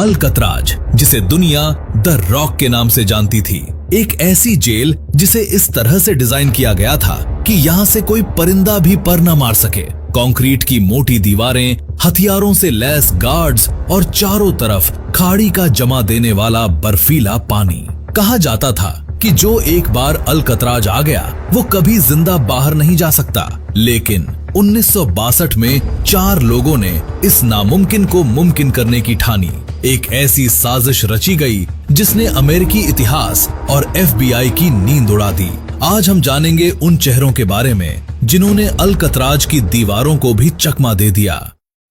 अल्कतराज, जिसे दुनिया the rock के नाम से जानती थी। एक ऐसी जेल जिसे इस तरह से डिजाइन किया गया था कि यहाँ से कोई परिंदा भी पर न मार सके। कंक्रीट की मोटी दीवारें, हथियारों से लैस गार्ड्स और चारों तरफ खाड़ी का जमा देने वाला बर्फीला पानी। कहा जाता था कि जो एक बार अल्कतराज आ गया वो कभी जिंदा बाहर नहीं जा सकता। लेकिन 1962 में 4 लोगों ने इस नामुमकिन को मुमकिन करने की ठानी। एक ऐसी साजिश रची गई जिसने अमेरिकी इतिहास और FBI की नींद उड़ा दी। आज हम जानेंगे उन चेहरों के बारे में जिन्होंने अल्कतराज की दीवारों को भी चकमा दे दिया।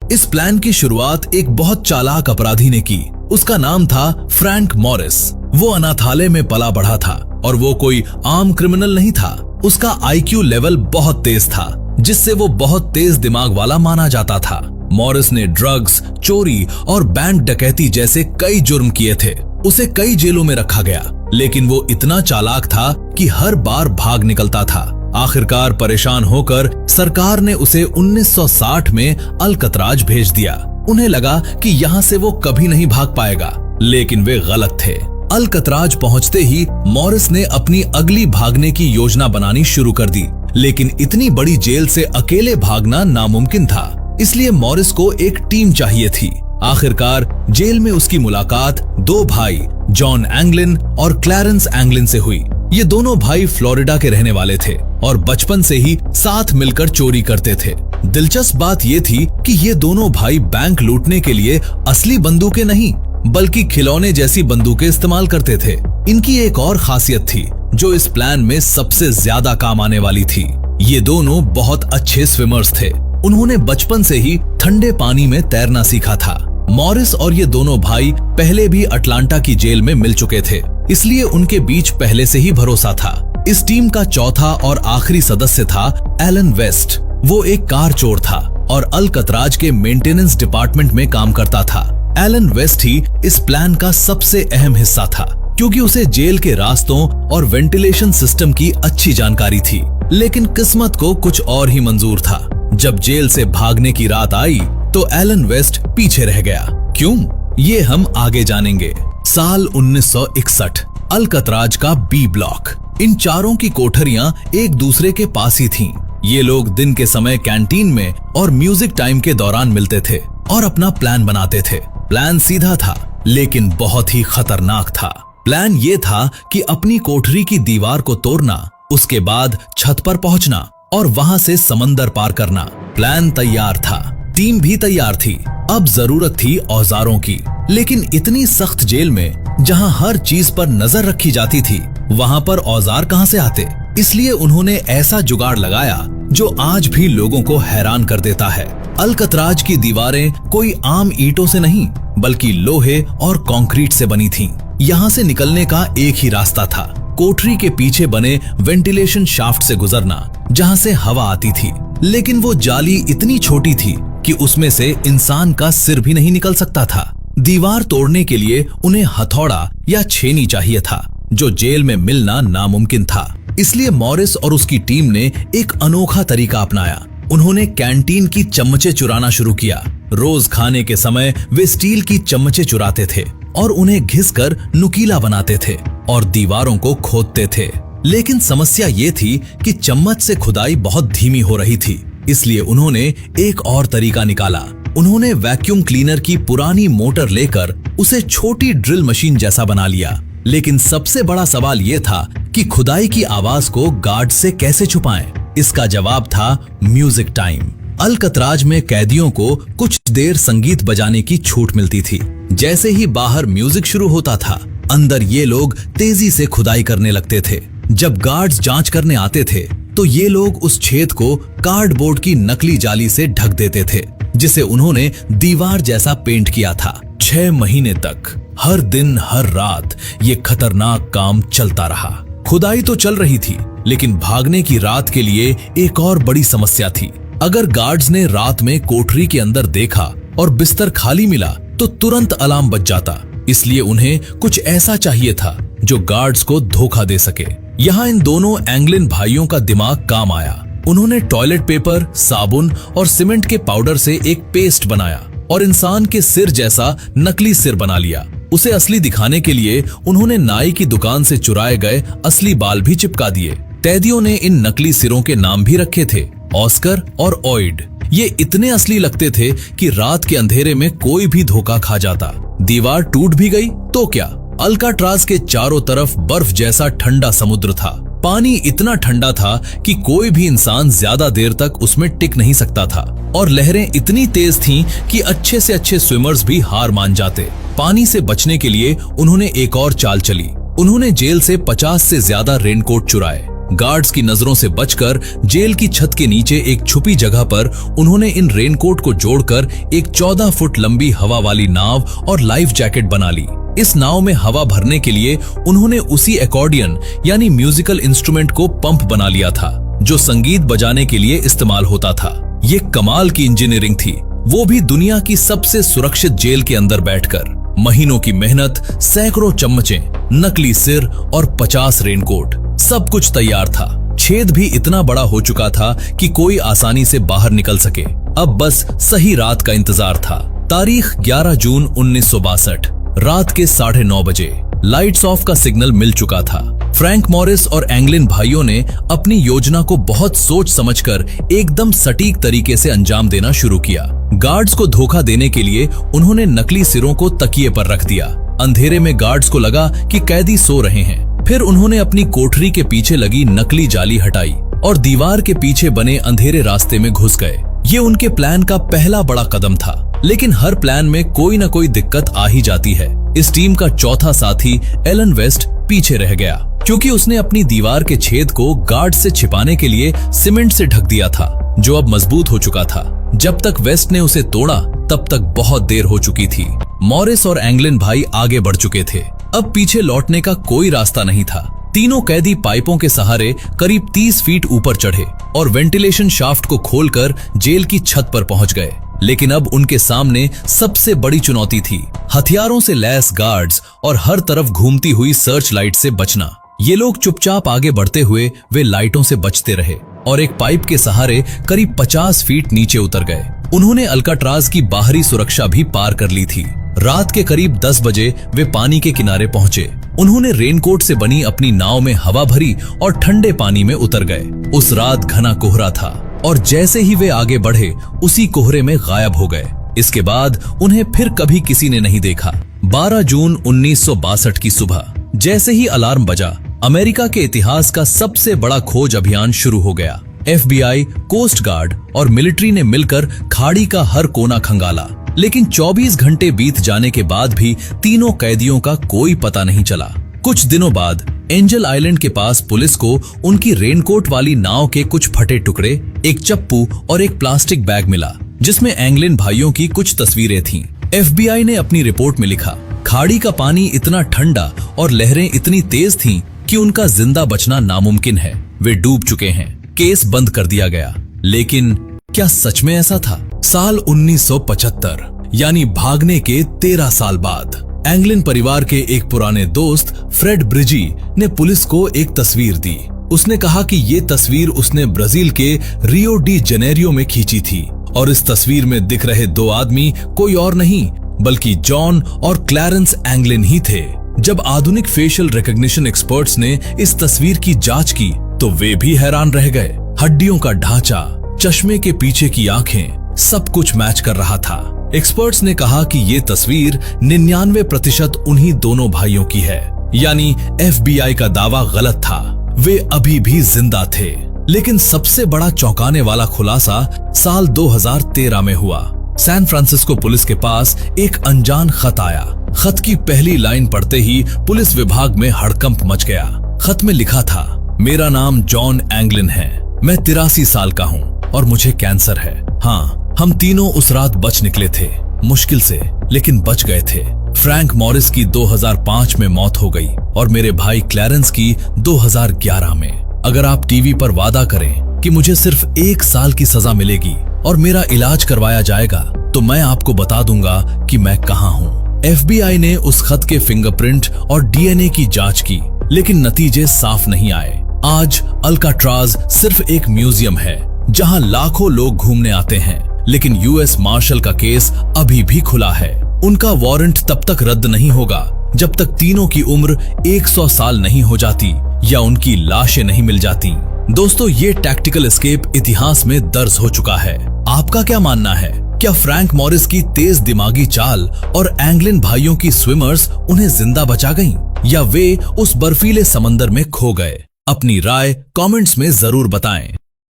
इस प्लान की शुरुआत एक बहुत चालाक अपराधी ने की। उसका नाम था फ्रैंक मॉरिस। वो अनाथालय में पला बढ़ा था और वो कोई आम क्रिमिनल नहीं था। उसका IQ लेवल बहुत तेज था, जिससे वो बहुत तेज दिमाग वाला माना जाता था। मॉरिस ने ड्रग्स, चोरी और बैंक डकैती जैसे कई जुर्म किए थे। उसे कई जेलों में रखा गया, लेकिन वो इतना चालाक था कि हर बार भाग निकलता था। आखिरकार परेशान होकर सरकार ने उसे 1960 में अल्कतराज भेज दिया। उन्हें लगा कि यहाँ से वो कभी नहीं भाग पाएगा, लेकिन वे गलत थे। अल्कतराज पहुंचते ही मॉरिस ने अपनी अगली भागने की योजना बनानी शुरू कर दी। लेकिन इतनी बड़ी जेल से अकेले भागना नामुमकिन था, इसलिए मॉरिस को एक टीम चाहिए थी। आखिरकार जेल में उसकी मुलाकात 2 भाई जॉन एंगलिन और क्लैरेंस एंगलिन से हुई। ये दोनों भाई फ्लोरिडा के रहने वाले थे और बचपन से ही साथ मिलकर चोरी करते थे। दिलचस्प बात ये थी कि ये दोनों भाई बैंक लूटने के लिए असली बंदूकें नहीं, बल्कि खिलौने जैसी बंदूकें इस्तेमाल करते थे। इनकी एक और खासियत थी जो इस प्लान में सबसे ज्यादा काम आने वाली थी। ये दोनों बहुत अच्छे स्विमर्स थे। उन्होंने बचपन से ही ठंडे पानी में तैरना सीखा था। मॉरिस और ये दोनों भाई पहले भी अटलांटा की जेल में मिल चुके थे, इसलिए उनके बीच पहले से ही भरोसा था। इस टीम का चौथा और आखिरी सदस्य था एलन वेस्ट। वो एक कार चोर था और अल्कतराज के मेंटेनेंस डिपार्टमेंट में काम करता था। एलन वेस्ट ही इस प्लान का सबसे अहम हिस्सा था, क्योंकि उसे जेल के रास्तों और वेंटिलेशन सिस्टम की अच्छी जानकारी थी। लेकिन किस्मत को कुछ और ही मंजूर था। जब जेल से भागने की रात आई तो एलन वेस्ट पीछे रह गया। क्यों? ये हम आगे जानेंगे। साल 1961, अल्कतराज का B ब्लॉक। इन चारों की कोठरियां एक दूसरे के पास ही थीं। ये लोग दिन के समय कैंटीन में और म्यूजिक टाइम के दौरान मिलते थे और अपना प्लान बनाते थे। प्लान सीधा था, लेकिन बहुत ही खतरनाक था। प्लान ये था कि अपनी कोठरी की दीवार को तोड़ना, उसके बाद छत पर पहुंचना और वहां से समंदर पार करना। प्लान तैयार था, टीम भी तैयार थी। अब जरूरत थी औजारों की। लेकिन इतनी सख्त जेल में जहां हर चीज पर नजर रखी जाती थी, वहां पर औजार कहां से आते? इसलिए उन्होंने ऐसा जुगाड़ लगाया जो आज भी लोगों को हैरान कर देता है। अल्कतराज की दीवारें कोई आम ईंटों से नहीं, बल्कि लोहे और कंक्रीट से बनी थीं। यहाँ से निकलने का एक ही रास्ता था, कोठरी के पीछे बने वेंटिलेशन शाफ्ट से गुजरना, जहाँ से हवा आती थी। लेकिन वो जाली इतनी छोटी थी कि उसमें से इंसान का सिर भी नहीं निकल सकता था। दीवार तोड़ने के लिए उन्हें हथौड़ा या छेनी चाहिए था, जो जेल में मिलना नामुमकिन था। इसलिए मॉरिस और उसकी टीम ने एक अनोखा तरीका अपनाया। उन्होंने कैंटीन की चम्मचें चुराना शुरू किया। रोज खाने के समय वे स्टील की चम्मचें चुराते थे और उन्हें घिसकर नुकीला बनाते थे और दीवारों को खोदते थे। लेकिन समस्या ये थी कि चम्मच से खुदाई बहुत धीमी हो रही थी, इसलिए उन्होंने एक और तरीका निकाला। उन्होंने वैक्यूम क्लीनर की पुरानी मोटर लेकर उसे छोटी ड्रिल मशीन जैसा बना लिया। लेकिन सबसे बड़ा सवाल ये था कि खुदाई की आवाज को गार्ड से कैसे छुपाएं? इसका जवाब था म्यूजिक टाइम। अल्कतराज में कैदियों को कुछ देर संगीत बजाने की छूट मिलती थी। जैसे ही बाहर म्यूजिक शुरू होता था, अंदर ये लोग तेजी से खुदाई करने लगते थे। जब गार्ड्स जांच करने आते थे तो ये लोग उस छेद को कार्डबोर्ड की नकली जाली से ढक देते थे, जिसे उन्होंने दीवार जैसा पेंट किया था। 6 महीने तक हर दिन हर रात ये खतरनाक काम चलता रहा। खुदाई तो चल रही थी, लेकिन भागने की रात के लिए एक और बड़ी समस्या थी। अगर गार्ड्स ने रात में कोठरी के अंदर देखा और बिस्तर खाली मिला तो तुरंत अलार्म बज जाता। इसलिए उन्हें कुछ ऐसा चाहिए था जो गार्ड्स को धोखा दे सके। यहाँ इन दोनों एंगलिन भाइयों का दिमाग काम आया। उन्होंने टॉयलेट पेपर, साबुन और सीमेंट के पाउडर से एक पेस्ट बनाया और इंसान के सिर जैसा नकली सिर बना लिया। उसे असली दिखाने के लिए उन्होंने नाई की दुकान से चुराए गए असली बाल भी चिपका दिए। कैदियों ने इन नकली सिरों के नाम भी रखे थे, ऑस्कर और ऑयड। ये इतने असली लगते थे कि रात के अंधेरे में कोई भी धोखा खा जाता। दीवार टूट भी गई तो क्या, अल्काट्राज के चारों तरफ बर्फ जैसा ठंडा समुद्र था। पानी इतना ठंडा था कि कोई भी इंसान ज्यादा देर तक उसमें टिक नहीं सकता था, और लहरें इतनी तेज थीं कि अच्छे से अच्छे स्विमर्स भी हार मान जाते। पानी से बचने के लिए उन्होंने एक और चाल चली। उन्होंने जेल से 50 से ज्यादा रेनकोट चुराए। गार्ड्स की नजरों से बचकर जेल की छत के नीचे एक छुपी जगह पर उन्होंने इन रेनकोट को जोड़कर एक 14 फुट लंबी हवा वाली नाव और लाइफ जैकेट बना ली। इस नाव में हवा भरने के लिए उन्होंने उसी एकॉर्डियन यानी म्यूजिकल इंस्ट्रूमेंट को पंप बना लिया था जो संगीत बजाने के लिए इस्तेमाल होता था। ये कमाल की इंजीनियरिंग थी, वो भी दुनिया की सबसे सुरक्षित जेल के अंदर बैठकर। महीनों की मेहनत, सैकड़ों चम्मचें, नकली सिर और 50 रेनकोट, सब कुछ तैयार था। छेद भी इतना बड़ा हो चुका था कि कोई आसानी से बाहर निकल सके। अब बस सही रात का इंतजार था। तारीख 11 जून 1962, रात के 9:30 बजे। लाइट्स ऑफ का सिग्नल मिल चुका था। फ्रैंक मॉरिस और एंगलिन भाइयों ने अपनी योजना को बहुत सोच समझकर एकदम सटीक तरीके से अंजाम देना शुरू किया। गार्ड्स को धोखा देने के लिए उन्होंने नकली सिरों को तकिए पर रख दिया। अंधेरे में गार्ड्स को लगा कि कैदी सो रहे हैं। फिर उन्होंने अपनी कोठरी के पीछे लगी नकली जाली हटाई और दीवार के पीछे बने अंधेरे रास्ते में घुस गए। ये उनके प्लान का पहला बड़ा कदम था, लेकिन हर प्लान में कोई न कोई दिक्कत आ ही जाती है। इस टीम का चौथा साथी एलन वेस्ट पीछे रह गया, क्योंकि उसने अपनी दीवार के छेद को गार्ड से छिपाने के लिए सीमेंट से ढक दिया था, जो अब मजबूत हो चुका था। जब तक वेस्ट ने उसे तोड़ा तब तक बहुत देर हो चुकी थी। मॉरिस और एंगलिन भाई आगे बढ़ चुके थे। अब पीछे लौटने का कोई रास्ता नहीं था। तीनों कैदी पाइपों के सहारे करीब 30 फीट ऊपर चढ़े और वेंटिलेशन शाफ्ट को खोलकर जेल की छत पर पहुंच गए। लेकिन अब उनके सामने सबसे बड़ी चुनौती थी हथियारों से लैस गार्ड्स और हर तरफ घूमती हुई सर्च लाइट से बचना। ये लोग चुपचाप आगे बढ़ते हुए वे लाइटों से बचते रहे और एक पाइप के सहारे करीब 50 फीट नीचे उतर गए। उन्होंने अल्काट्राज की बाहरी सुरक्षा भी पार कर ली थी। रात के करीब 10 बजे वे पानी के किनारे पहुंचे। उन्होंने रेनकोट से बनी अपनी नाव में हवा भरी और ठंडे पानी में उतर गए। उस रात घना कोहरा था और जैसे ही वे आगे बढ़े उसी कोहरे में गायब हो गए। इसके बाद उन्हें फिर कभी किसी ने नहीं देखा। 12 जून 1962 की सुबह जैसे ही अलार्म बजा, अमेरिका के इतिहास का सबसे बड़ा खोज अभियान शुरू हो गया। FBI, कोस्ट गार्ड और मिलिट्री ने मिलकर खाड़ी का हर कोना खंगाला, लेकिन 24 घंटे बीत जाने के बाद भी तीनों कैदियों का कोई पता नहीं चला। कुछ दिनों बाद एंजल आइलैंड के पास पुलिस को उनकी रेनकोट वाली नाव के कुछ फटे टुकड़े, एक चप्पू और एक प्लास्टिक बैग मिला, जिसमें एंगलिन भाइयों की कुछ तस्वीरें थीं। FBI ने अपनी रिपोर्ट में लिखा, खाड़ी का पानी इतना ठंडा और लहरें इतनी तेज थीं कि उनका जिंदा बचना नामुमकिन है। वे डूब चुके हैं। केस बंद कर दिया गया। लेकिन क्या सच में ऐसा था? साल 1975 यानी भागने के 13 साल बाद एंगलिन परिवार के एक पुराने दोस्त फ्रेड ब्रिजी ने पुलिस को एक तस्वीर दी। उसने कहा कि ये तस्वीर उसने ब्राजील के रियो डी जेनेरियो में खींची थी और इस तस्वीर में दिख रहे दो आदमी कोई और नहीं बल्कि जॉन और क्लैरेंस एंगलिन ही थे। जब आधुनिक फेशियल रिकॉग्निशन एक्सपर्ट्स ने इस तस्वीर की जांच की तो वे भी हैरान रह गए। हड्डियों का ढांचा, चश्मे के पीछे की आंखें, सब कुछ मैच कर रहा था। एक्सपर्ट्स ने कहा कि ये तस्वीर 99% उन्हीं दोनों भाइयों की है, यानी FBI का दावा गलत था। वे अभी भी जिंदा थे। लेकिन सबसे बड़ा चौंकाने वाला खुलासा साल 2013 में हुआ। सैन फ्रांसिस्को पुलिस के पास एक अनजान खत आया। खत की पहली लाइन पढ़ते ही पुलिस विभाग में हड़कंप मच गया। खत में लिखा था, मेरा नाम जॉन एंगलिन है, मैं 83 साल का हूँ और मुझे कैंसर है। हाँ, हम तीनों उस रात बच निकले थे, मुश्किल से, लेकिन बच गए थे। फ्रैंक मॉरिस की 2005 में मौत हो गई और मेरे भाई क्लैरेंस की 2011 में। अगर आप टीवी पर वादा करें कि मुझे सिर्फ 1 साल की सजा मिलेगी और मेरा इलाज करवाया जाएगा तो मैं आपको बता दूंगा कि मैं कहाँ हूँ। FBI ने उस खत के फिंगरप्रिंट और DNA की जांच की, लेकिन नतीजे साफ नहीं आए। आज अल्काट्राज सिर्फ एक म्यूजियम है जहां लाखों लोग घूमने आते हैं, लेकिन यूएस मार्शल का केस अभी भी खुला है। उनका वारंट तब तक रद्द नहीं होगा जब तक तीनों की उम्र 100 साल नहीं हो जाती या उनकी लाशें नहीं मिल जाती। दोस्तों, ये टैक्टिकल एस्केप इतिहास में दर्ज हो चुका है। आपका क्या मानना है? क्या फ्रैंक मॉरिस की तेज दिमागी चाल और एंगलिन भाइयों की स्विमर्स उन्हें जिंदा बचा गईं, या वे उस बर्फीले समंदर में खो गए? अपनी राय कमेंट्स में जरूर बताएं।